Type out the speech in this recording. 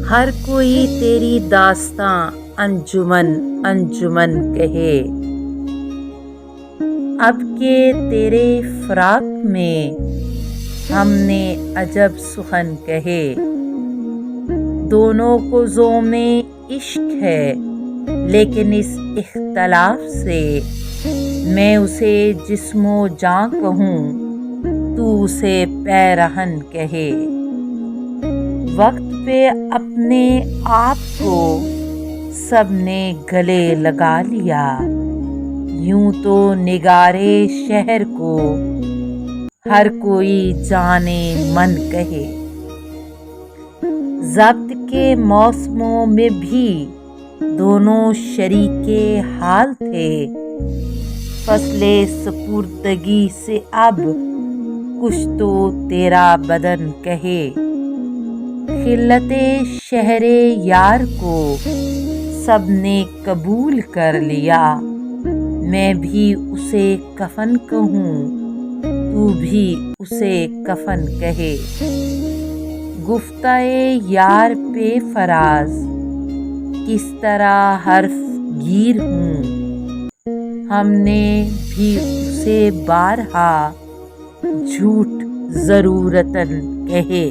ہر کوئی تیری داستاں انجمن انجمن کہے، اب کہ تیرے فراق میں ہم نے عجب سخن کہے۔ دونوں کوزوں میں عشق ہے لیکن اس اختلاف سے، میں اسے جسم و جاں کہوں تو اسے پیرہن کہے۔ وقت پہ اپنے آپ کو سب نے گلے لگا لیا، یوں تو نگارے شہر کو ہر کوئی جانے من کہے۔ ضبط کے موسموں میں بھی دونوں شریک حال تھے، فصل سپردگی سے اب کچھ تو تیرا بدن کہے۔ خلت شہر یار کو سب نے قبول کر لیا، میں بھی اسے کفن کہوں تو بھی اسے کفن کہے۔ گفتہ یار پہ فراز کس طرح حرف گیر ہوں، ہم نے بھی اسے بارہا جھوٹ ضرورتاً کہے۔